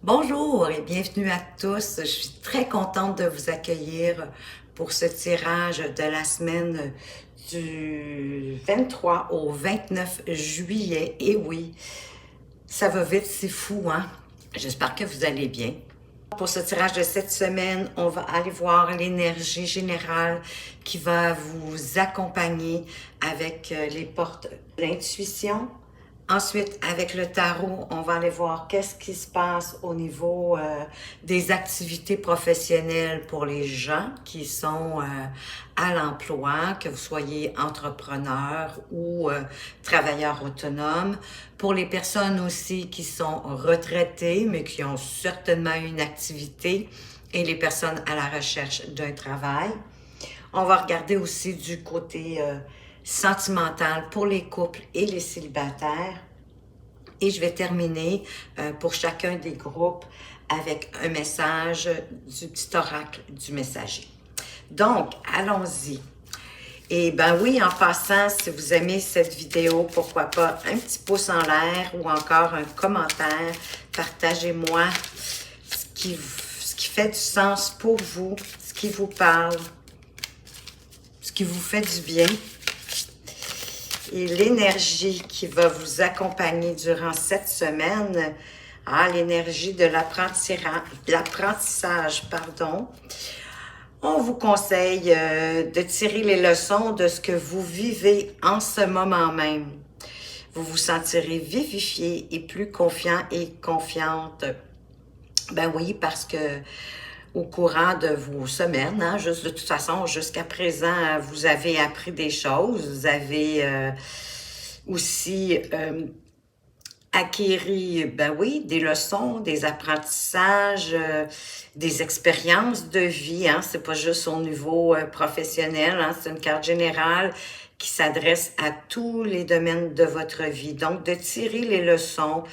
Bonjour et bienvenue à tous. Je suis très contente de vous accueillir pour ce tirage de la semaine du 23 au 29 juillet. Et oui, ça va vite, c'est fou, hein? J'espère que vous allez bien. Pour ce tirage de cette semaine, on va aller voir l'énergie générale qui va vous accompagner avec les portes de l'intuition. Ensuite, avec le tarot, on va aller voir qu'est-ce qui se passe au niveau des activités professionnelles pour les gens qui sont à l'emploi, que vous soyez entrepreneur ou travailleur autonome. Pour les personnes aussi qui sont retraitées, mais qui ont certainement une activité, et les personnes à la recherche d'un travail. On va regarder aussi du côté sentimental pour les couples et les célibataires. Et je vais terminer pour chacun des groupes avec un message du petit oracle du messager. Donc, allons-y. Et ben oui, en passant, si vous aimez cette vidéo, pourquoi pas un petit pouce en l'air ou encore un commentaire. Partagez-moi ce qui fait du sens pour vous, ce qui vous parle, ce qui vous fait du bien. Et l'énergie qui va vous accompagner durant cette semaine, l'énergie de l'apprentissage, on vous conseille de tirer les leçons de ce que vous vivez en ce moment même. Vous vous sentirez vivifié et plus confiant et confiante. Ben oui, parce que au courant de vos semaines, juste de toute façon, jusqu'à présent, vous avez appris des choses, vous avez aussi acquéri, ben oui, des leçons, des apprentissages, des expériences de vie, c'est pas juste au niveau professionnel, c'est une carte générale qui s'adresse à tous les domaines de votre vie. Donc, de tirer les leçons,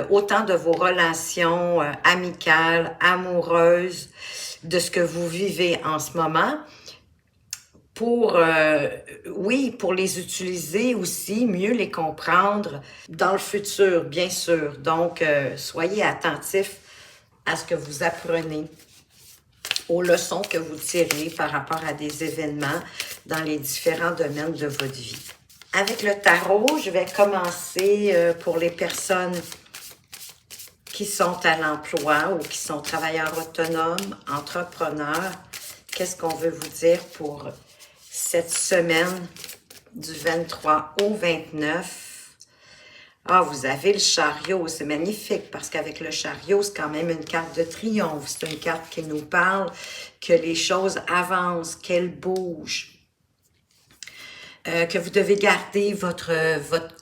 autant de vos relations amicales, amoureuses, de ce que vous vivez en ce moment, pour, oui, pour les utiliser aussi, mieux les comprendre dans le futur, bien sûr. Donc, soyez attentifs à ce que vous apprenez, aux leçons que vous tirez par rapport à des événements dans les différents domaines de votre vie. Avec le tarot, je vais commencer pour les personnes qui sont à l'emploi ou qui sont travailleurs autonomes, entrepreneurs. Qu'est-ce qu'on veut vous dire pour cette semaine du 23 au 29? Vous avez le chariot, c'est magnifique parce qu'avec le chariot, c'est quand même une carte de triomphe. C'est une carte qui nous parle que les choses avancent, qu'elles bougent. Que vous devez garder votre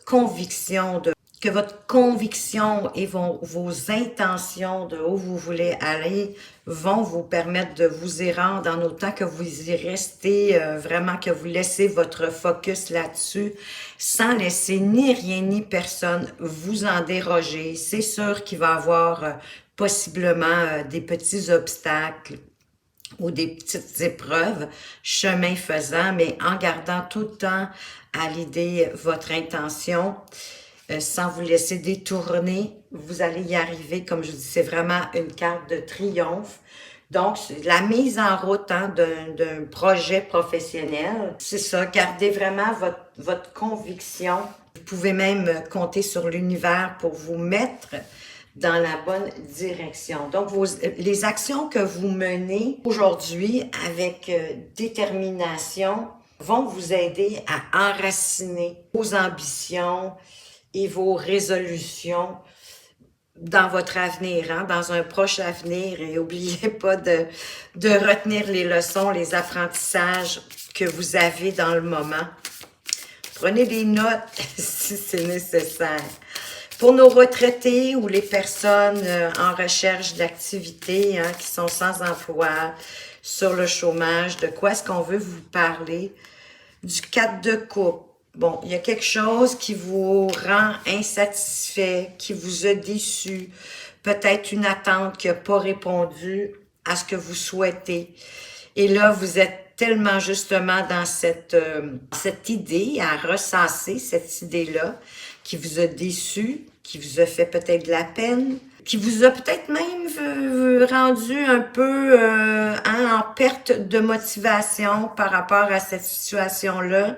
conviction, que votre conviction et vos intentions de où vous voulez aller vont vous permettre de vous y rendre en autant que vous y restez, vraiment que vous laissez votre focus là-dessus, sans laisser ni rien ni personne vous en déroger. C'est sûr qu'il va y avoir possiblement des petits obstacles ou des petites épreuves, chemin faisant, mais en gardant tout le temps à l'idée votre intention, sans vous laisser détourner, vous allez y arriver. Comme je dis, c'est vraiment une carte de triomphe. Donc, la mise en route d'un projet professionnel, c'est ça, gardez vraiment votre conviction. Vous pouvez même compter sur l'univers pour vous mettre dans la bonne direction. Donc, les actions que vous menez aujourd'hui avec détermination vont vous aider à enraciner vos ambitions et vos résolutions dans votre avenir, dans un proche avenir. Et n'oubliez pas de retenir les leçons, les apprentissages que vous avez dans le moment. Prenez des notes si c'est nécessaire. Pour nos retraités ou les personnes en recherche d'activité, qui sont sans emploi, sur le chômage, de quoi est-ce qu'on veut vous parler? Du 4 de coupe. Bon, il y a quelque chose qui vous rend insatisfait, qui vous a déçu, peut-être une attente qui n'a pas répondu à ce que vous souhaitez. Et là, vous êtes tellement justement dans cette idée, à ressasser cette idée-là, qui vous a déçu, qui vous a fait peut-être de la peine. qui vous a peut-être même rendu un peu en perte de motivation par rapport à cette situation-là,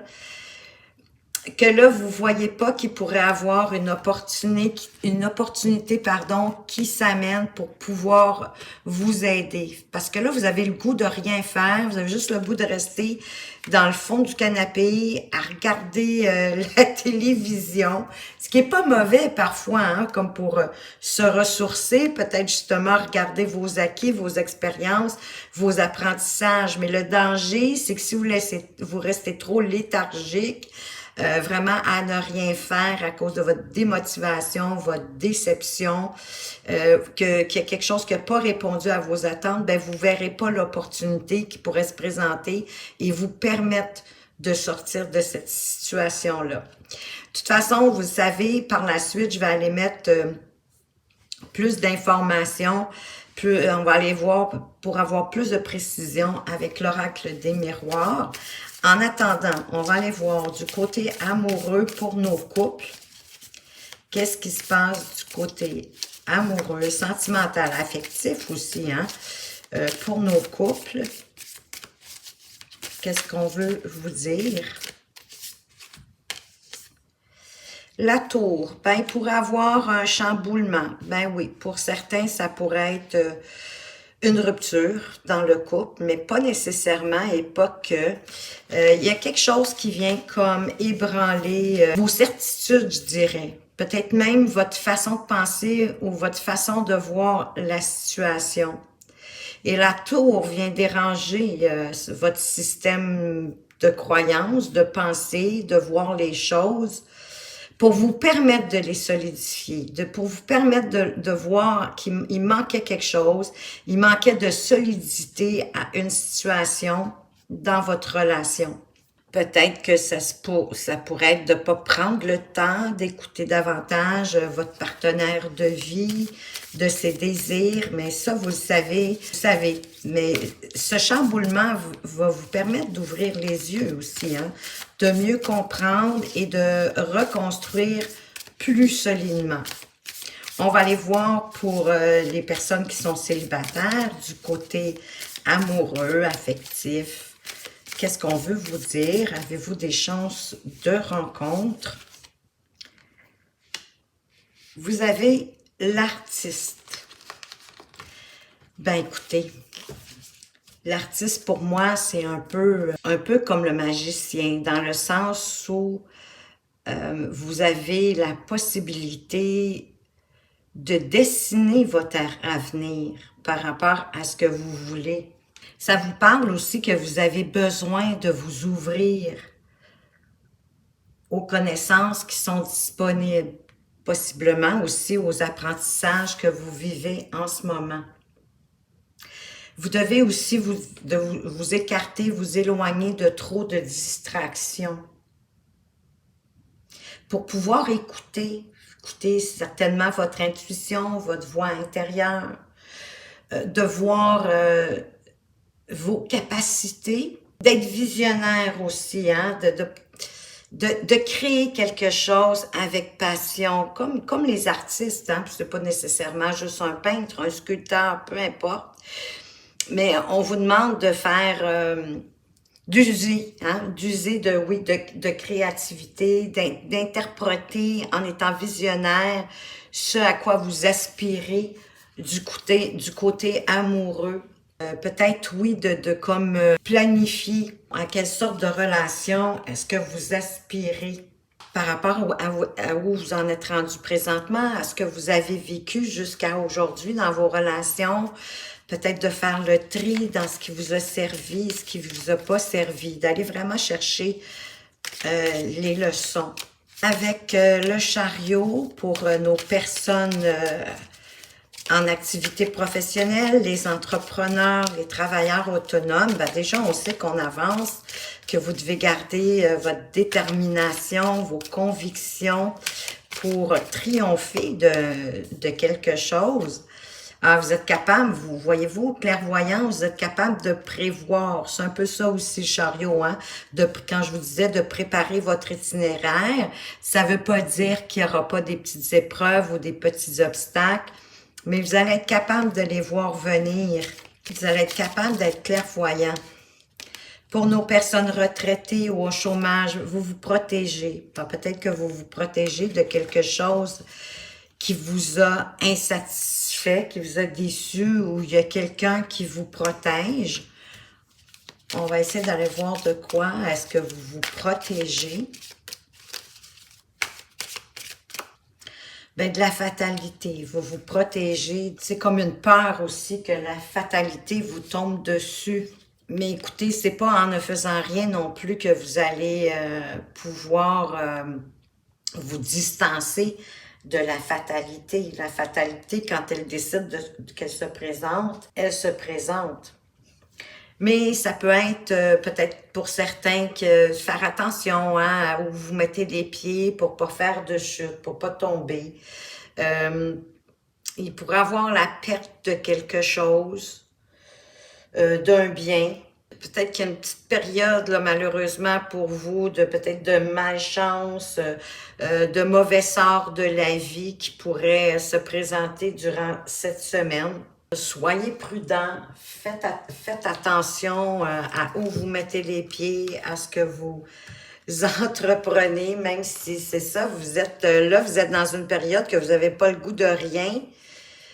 que là, vous voyez pas qu'il pourrait avoir une opportunité, pardon, qui s'amène pour pouvoir vous aider. Parce que là, vous avez le goût de rien faire, vous avez juste le goût de rester dans le fond du canapé à regarder la télévision, ce qui est pas mauvais parfois, hein, comme pour se ressourcer, peut-être justement regarder vos acquis, vos expériences, vos apprentissages. Mais le danger, c'est que si vous restez trop léthargique, vraiment à ne rien faire à cause de votre démotivation, votre déception, qu'il y a quelque chose qui n'a pas répondu à vos attentes, ben vous verrez pas l'opportunité qui pourrait se présenter et vous permettre de sortir de cette situation-là. De toute façon, vous savez, par la suite, je vais aller mettre plus d'informations, on va aller voir pour avoir plus de précision avec l'oracle des miroirs. En attendant, on va aller voir du côté amoureux pour nos couples. Qu'est-ce qui se passe du côté amoureux, sentimental, affectif aussi, hein, pour nos couples? Qu'est-ce qu'on veut vous dire? La tour, ben, il pourrait avoir un chamboulement. Ben oui, pour certains, ça pourrait être une rupture dans le couple, mais pas nécessairement et pas que. Il y a quelque chose qui vient comme ébranler vos certitudes, je dirais. Peut-être même votre façon de penser ou votre façon de voir la situation. Et la tour vient déranger votre système de croyance, de pensée, de voir les choses, pour vous permettre de les solidifier, pour vous permettre de voir qu'il manquait quelque chose, il manquait de solidité à une situation dans votre relation. Peut-être que ça pourrait être de ne pas prendre le temps d'écouter davantage votre partenaire de vie, de ses désirs, mais ça, vous le savez, Mais ce chamboulement va vous permettre d'ouvrir les yeux aussi, hein, de mieux comprendre et de reconstruire plus solidement. On va aller voir pour les personnes qui sont célibataires, du côté amoureux, affectif. Qu'est-ce qu'on veut vous dire? Avez-vous des chances de rencontre? Vous avez l'artiste. Ben écoutez, l'artiste pour moi, c'est un peu comme le magicien, dans le sens où vous avez la possibilité de dessiner votre avenir par rapport à ce que vous voulez. Ça vous parle aussi que vous avez besoin de vous ouvrir aux connaissances qui sont disponibles, possiblement aussi aux apprentissages que vous vivez en ce moment. Vous devez aussi vous écarter, vous éloigner de trop de distractions pour pouvoir écouter certainement votre intuition, votre voix intérieure, de voir vos capacités, d'être visionnaire aussi, hein, de créer quelque chose avec passion, comme les artistes, hein, c'est pas nécessairement juste un peintre, un sculpteur, peu importe, mais on vous demande de faire, d'user de créativité, d'interpréter en étant visionnaire ce à quoi vous aspirez du côté amoureux. Peut-être, oui, de comme planifier à quelle sorte de relation est-ce que vous aspirez par rapport à où vous en êtes rendu présentement, à ce que vous avez vécu jusqu'à aujourd'hui dans vos relations, peut-être de faire le tri dans ce qui vous a servi, ce qui vous a pas servi, d'aller vraiment chercher les leçons. Avec le chariot, pour nos personnes en activité professionnelle, les entrepreneurs, les travailleurs autonomes, ben déjà, on sait qu'on avance, que vous devez garder votre détermination, vos convictions pour triompher de quelque chose. Alors, vous êtes capable, voyez-vous, clairvoyant, vous êtes capable de prévoir. C'est un peu ça aussi, le chariot, hein? Quand je vous disais de préparer votre itinéraire, ça veut pas dire qu'il n'y aura pas des petites épreuves ou des petits obstacles, mais vous allez être capable de les voir venir. Vous allez être capable d'être clairvoyant. Pour nos personnes retraitées ou au chômage, vous vous protégez. Peut-être que vous vous protégez de quelque chose qui vous a insatisfait, qui vous a déçu, ou il y a quelqu'un qui vous protège. On va essayer d'aller voir de quoi est-ce que vous vous protégez. Ben, de la fatalité, vous vous protégez. C'est comme une peur aussi que la fatalité vous tombe dessus. Mais écoutez, c'est pas en ne faisant rien non plus que vous allez pouvoir vous distancer de la fatalité. La fatalité, quand elle décide qu'elle se présente, elle se présente. Mais ça peut être peut-être pour certains que faire attention hein, où vous mettez les pieds pour pas faire de chute, pour pas tomber. Il pourrait avoir la perte de quelque chose, d'un bien. Peut-être qu'il y a une petite période, là, malheureusement, pour vous, de peut-être de malchance, de mauvais sort de la vie qui pourrait se présenter durant cette semaine. Soyez prudents, faites attention à où vous mettez les pieds, à ce que vous entreprenez, même si c'est ça, vous êtes là, vous êtes dans une période que vous n'avez pas le goût de rien,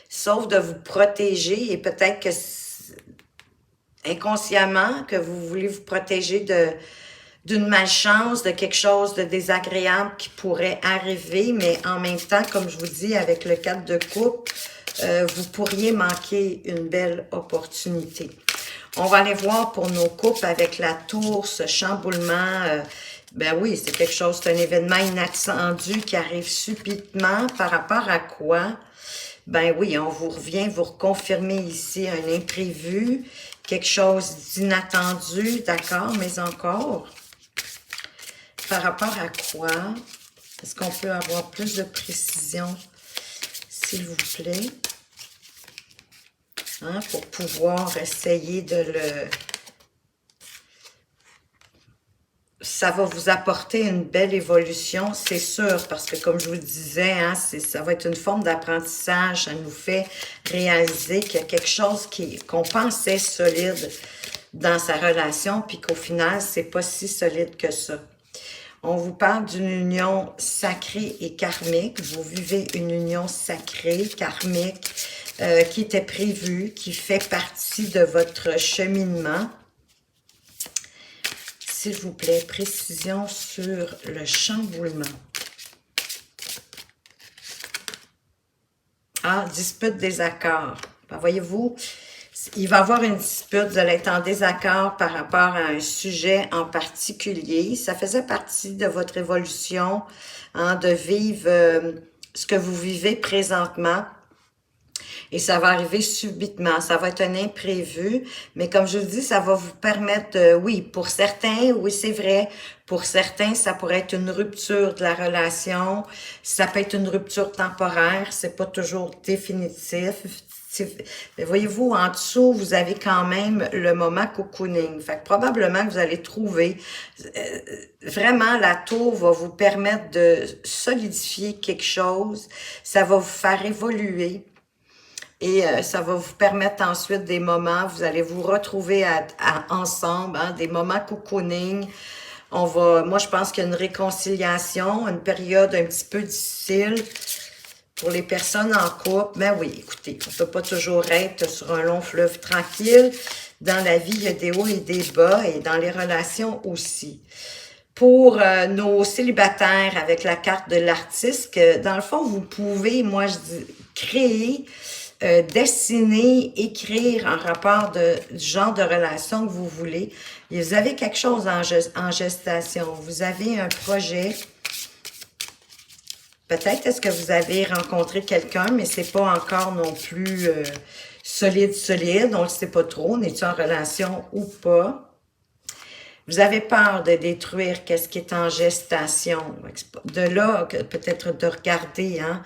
sauf de vous protéger et peut-être que inconsciemment que vous voulez vous protéger d'une malchance, de quelque chose de désagréable qui pourrait arriver, mais en même temps, comme je vous dis, avec le 4 de coupe, vous pourriez manquer une belle opportunité. On va aller voir pour nos couples avec la tour, ce chamboulement. Ben oui, c'est quelque chose, c'est un événement inattendu qui arrive subitement. Par rapport à quoi? Ben oui, on vous revient vous reconfirmer ici un imprévu, quelque chose d'inattendu, d'accord, mais encore. Par rapport à quoi? Est-ce qu'on peut avoir plus de précision, s'il vous plaît? Hein, pour pouvoir essayer de le... Ça va vous apporter une belle évolution, c'est sûr, parce que comme je vous le disais, hein, ça va être une forme d'apprentissage. Ça nous fait réaliser qu'il y a quelque chose qu'on pensait solide dans sa relation, puis qu'au final, c'est pas si solide que ça. On vous parle d'une union sacrée et karmique. Vous vivez une union sacrée, karmique, qui était prévue, qui fait partie de votre cheminement. S'il vous plaît, précision sur le chamboulement. Ah, dispute, désaccord. Ben, voyez-vous, il va y avoir une dispute, vous allez être en désaccord par rapport à un sujet en particulier. Ça faisait partie de votre évolution, hein, de vivre ce que vous vivez présentement. Et ça va arriver subitement, ça va être un imprévu, mais comme je vous dis, ça va vous permettre, oui, pour certains, oui, c'est vrai, pour certains, ça pourrait être une rupture de la relation, ça peut être une rupture temporaire, c'est pas toujours définitif. Mais voyez-vous, en dessous, vous avez quand même le moment cocooning. Fait que probablement que vous allez trouver, vraiment, la tour va vous permettre de solidifier quelque chose, ça va vous faire évoluer. Et ça va vous permettre ensuite des moments, vous allez vous retrouver ensemble, hein, des moments cocooning. Moi je pense qu'il y a une réconciliation, une période un petit peu difficile pour les personnes en couple. Mais oui, écoutez, on ne peut pas toujours être sur un long fleuve tranquille. Dans la vie, il y a des hauts et des bas et dans les relations aussi. Pour nos célibataires avec la carte de l'artiste, que dans le fond, vous pouvez, moi je dis, créer, dessiner, écrire en rapport du genre de relation que vous voulez. Et vous avez quelque chose en gestation. Vous avez un projet. Peut-être est-ce que vous avez rencontré quelqu'un, mais c'est pas encore non plus solide. On ne le sait pas trop. On est-tu en relation ou pas? Vous avez peur de détruire qu'est-ce qui est en gestation. De là, peut-être de regarder, hein,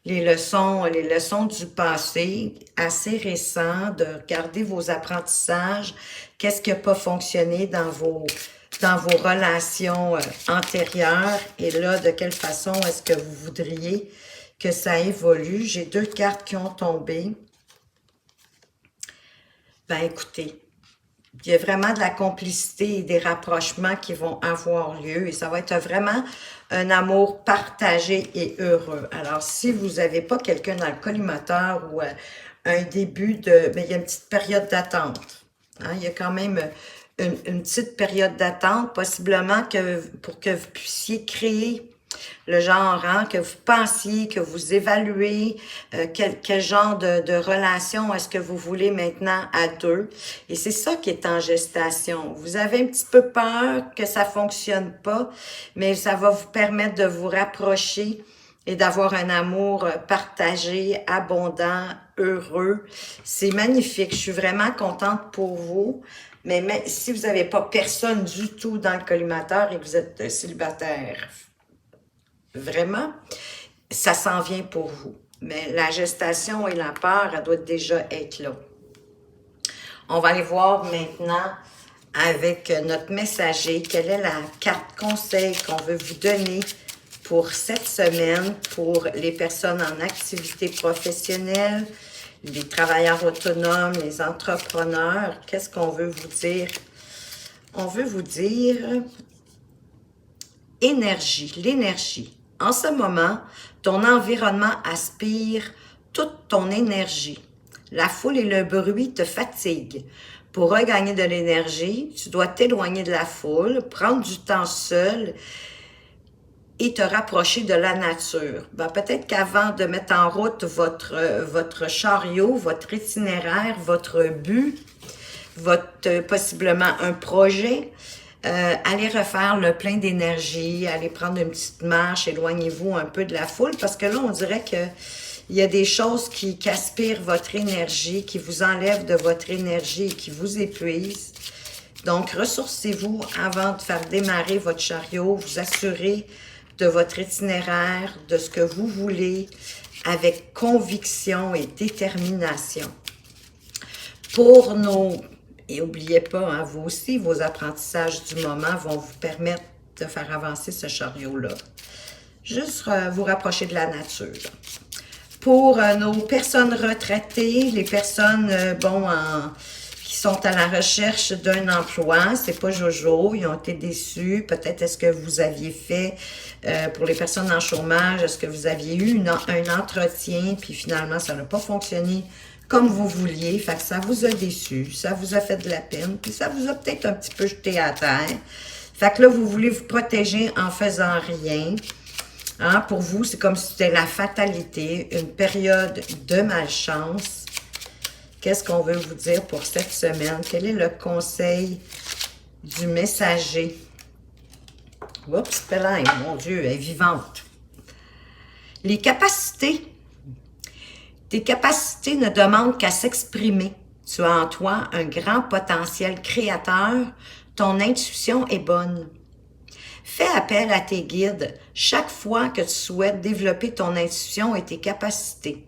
les leçons du passé, assez récents, de regarder vos apprentissages, qu'est-ce qui n'a pas fonctionné dans vos relations antérieures, et là, de quelle façon est-ce que vous voudriez que ça évolue. J'ai 2 cartes qui ont tombé. Ben écoutez, il y a vraiment de la complicité et des rapprochements qui vont avoir lieu et ça va être vraiment un amour partagé et heureux. Alors, si vous n'avez pas quelqu'un dans le collimateur ou un début de... Mais il y a une petite période d'attente. Hein, il y a quand même une petite période d'attente, possiblement pour que vous puissiez créer le genre, hein, que vous pensiez, que vous évaluez, quel genre de relation est-ce que vous voulez maintenant à deux. Et c'est ça qui est en gestation. Vous avez un petit peu peur que ça fonctionne pas, mais ça va vous permettre de vous rapprocher et d'avoir un amour partagé, abondant, heureux. C'est magnifique. Je suis vraiment contente pour vous. Mais si vous n'avez pas personne du tout dans le collimateur et que vous êtes célibataire, vraiment, ça s'en vient pour vous. Mais la gestation et la peur, elle doit déjà être là. On va aller voir maintenant avec notre messager, quelle est la carte conseil qu'on veut vous donner pour cette semaine pour les personnes en activité professionnelle, les travailleurs autonomes, les entrepreneurs. Qu'est-ce qu'on veut vous dire? On veut vous dire énergie, l'énergie. En ce moment, ton environnement aspire toute ton énergie. La foule et le bruit te fatiguent. Pour regagner de l'énergie, tu dois t'éloigner de la foule, prendre du temps seul et te rapprocher de la nature. Ben, peut-être qu'avant de mettre en route votre chariot, votre itinéraire, votre but, possiblement un projet, allez refaire le plein d'énergie, allez prendre une petite marche, éloignez-vous un peu de la foule, parce que là, on dirait que il y a des choses qui aspirent votre énergie, qui vous enlèvent de votre énergie, qui vous épuisent. Donc, ressourcez-vous avant de faire démarrer votre chariot, vous assurez de votre itinéraire, de ce que vous voulez, avec conviction et détermination. Pour et n'oubliez pas, hein, vous aussi, vos apprentissages du moment vont vous permettre de faire avancer ce chariot-là. Juste vous rapprocher de la nature. Pour nos personnes retraitées, les personnes qui sont à la recherche d'un emploi, c'est pas Jojo, ils ont été déçus. Peut-être est-ce que vous aviez fait, pour les personnes en chômage, est-ce que vous aviez eu un entretien, puis finalement, ça n'a pas fonctionné comme vous vouliez, fait que ça vous a déçu, ça vous a fait de la peine, puis ça vous a peut-être un petit peu jeté à terre. Fait que là, vous voulez vous protéger en faisant rien. Hein, pour vous, c'est comme si c'était la fatalité, une période de malchance. Qu'est-ce qu'on veut vous dire pour cette semaine? Quel est le conseil du messager? Oups, Pélin, mon Dieu, elle est vivante. Les capacités. Tes capacités ne demandent qu'à s'exprimer. Tu as en toi un grand potentiel créateur. Ton intuition est bonne. Fais appel à tes guides chaque fois que tu souhaites développer ton intuition et tes capacités.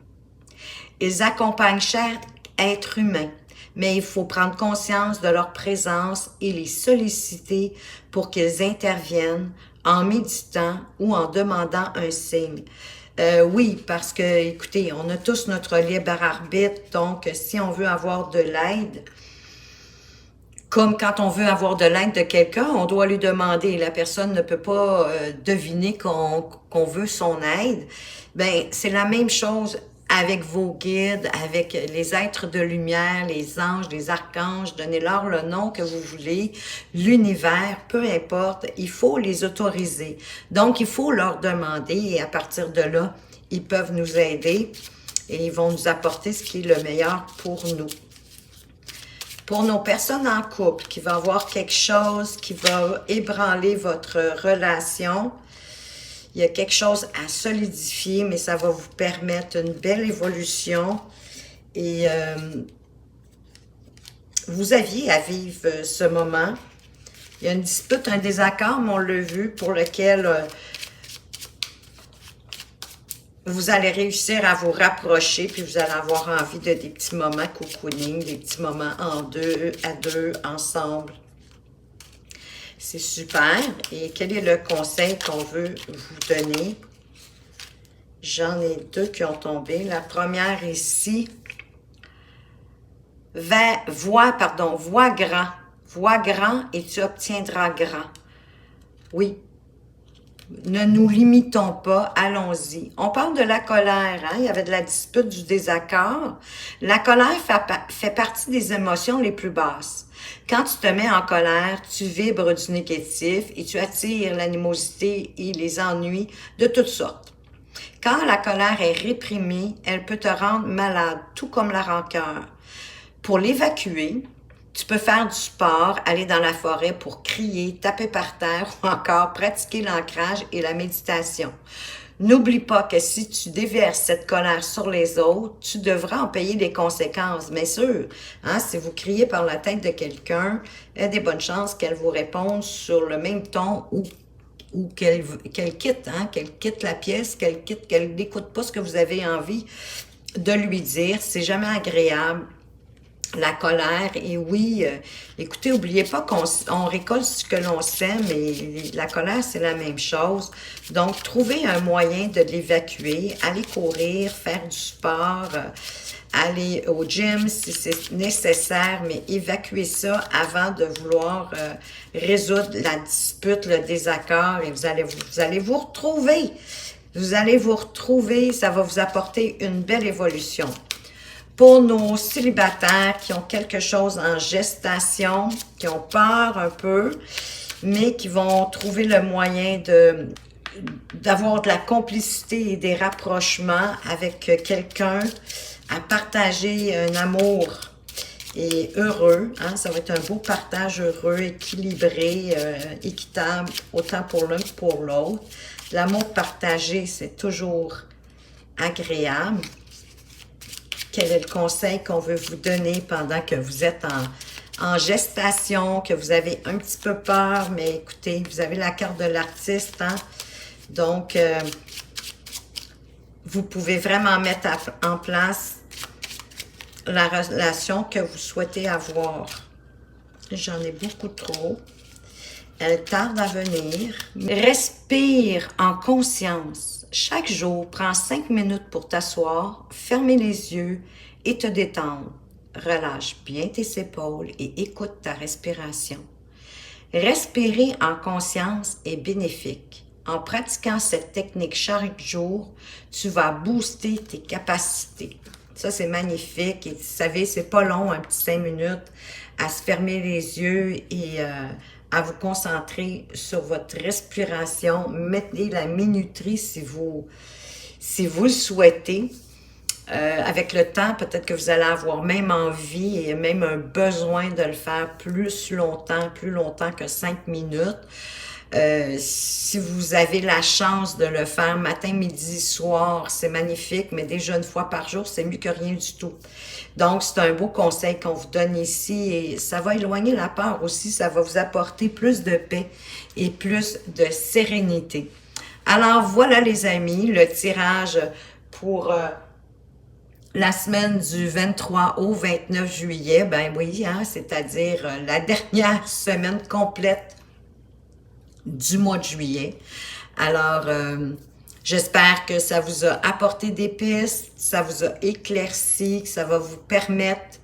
Ils accompagnent chaque être humain, mais il faut prendre conscience de leur présence et les solliciter pour qu'ils interviennent en méditant ou en demandant un signe. Oui, parce que, écoutez, on a tous notre libre arbitre, donc si on veut avoir de l'aide, comme quand on veut avoir de l'aide de quelqu'un, on doit lui demander. La personne ne peut pas deviner qu'on veut son aide. Ben, c'est la même chose avec vos guides, avec les êtres de lumière, les anges, les archanges. Donnez-leur le nom que vous voulez, l'univers, peu importe. Il faut les autoriser. Donc, il faut leur demander et à partir de là, ils peuvent nous aider et ils vont nous apporter ce qui est le meilleur pour nous. Pour nos personnes en couple, qui va avoir quelque chose qui va ébranler votre relation, il y a quelque chose à solidifier, mais ça va vous permettre une belle évolution. Et vous aviez à vivre ce moment. Il y a une dispute, un désaccord, mais on l'a vu, pour lequel vous allez réussir à vous rapprocher, puis vous allez avoir envie de des petits moments cocooning, des petits moments à deux, ensemble. C'est super. Et quel est le conseil qu'on veut vous donner? J'en ai deux qui ont tombé. La première ici, vois grand. Vois grand et tu obtiendras grand. Oui. Ne nous limitons pas, allons-y. On parle de la colère, hein? Il y avait de la dispute, du désaccord. La colère fait partie des émotions les plus basses. Quand tu te mets en colère, tu vibres du négatif et tu attires l'animosité et les ennuis de toutes sortes. Quand la colère est réprimée, elle peut te rendre malade, tout comme la rancœur. Pour l'évacuer, tu peux faire du sport, aller dans la forêt pour crier, taper par terre ou encore pratiquer l'ancrage et la méditation. N'oublie pas que si tu déverses cette colère sur les autres, tu devras en payer les conséquences, bien sûr. Hein, si vous criez par la tête de quelqu'un, il y a des bonnes chances qu'elle vous réponde sur le même ton ou qu'elle quitte, hein, qu'elle quitte la pièce, qu'elle n'écoute pas ce que vous avez envie de lui dire. C'est jamais agréable. La colère, et oui, écoutez, n'oubliez pas qu'on récolte ce que l'on sème, et la colère, c'est la même chose. Donc, trouvez un moyen de l'évacuer, allez courir, faire du sport, aller au gym si c'est nécessaire, mais évacuez ça avant de vouloir résoudre la dispute, le désaccord, et vous allez vous retrouver. Vous allez vous retrouver, ça va vous apporter une belle évolution. Pour nos célibataires qui ont quelque chose en gestation, qui ont peur un peu, mais qui vont trouver le moyen d'avoir de la complicité et des rapprochements avec quelqu'un, à partager un amour et heureux. Hein? Ça va être un beau partage heureux, équilibré, équitable, autant pour l'un que pour l'autre. L'amour partagé, c'est toujours agréable. Quel est le conseil qu'on veut vous donner pendant que vous êtes en gestation, que vous avez un petit peu peur, mais écoutez, vous avez la carte de l'artiste, hein? Donc, vous pouvez vraiment mettre en place la relation que vous souhaitez avoir. J'en ai beaucoup trop. Elle tarde à venir. Respire en conscience. Chaque jour, prends 5 minutes pour t'asseoir, fermer les yeux et te détendre. Relâche bien tes épaules et écoute ta respiration. Respirer en conscience est bénéfique. En pratiquant cette technique chaque jour, tu vas booster tes capacités. Ça, c'est magnifique. Et vous savez, c'est pas long, un petit 5 minutes, à se fermer les yeux et à vous concentrer sur votre respiration. Mettez la minuterie si vous le souhaitez. Avec le temps, peut-être que vous allez avoir même envie et même un besoin de le faire plus longtemps que 5 minutes. Si vous avez la chance de le faire matin, midi, soir, c'est magnifique, mais déjà une fois par jour, c'est mieux que rien du tout. Donc, c'est un beau conseil qu'on vous donne ici et ça va éloigner la peur aussi, ça va vous apporter plus de paix et plus de sérénité. Alors, voilà les amis, le tirage pour la semaine du 23 au 29 juillet, ben oui, hein, c'est-à-dire la dernière semaine complète du mois de juillet. Alors, j'espère que ça vous a apporté des pistes, ça vous a éclairci, que ça va vous permettre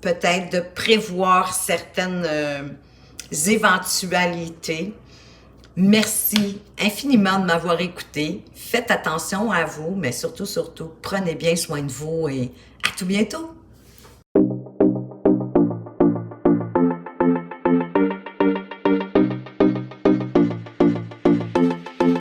peut-être de prévoir certaines éventualités. Merci infiniment de m'avoir écouté. Faites attention à vous, mais surtout, prenez bien soin de vous et à tout bientôt!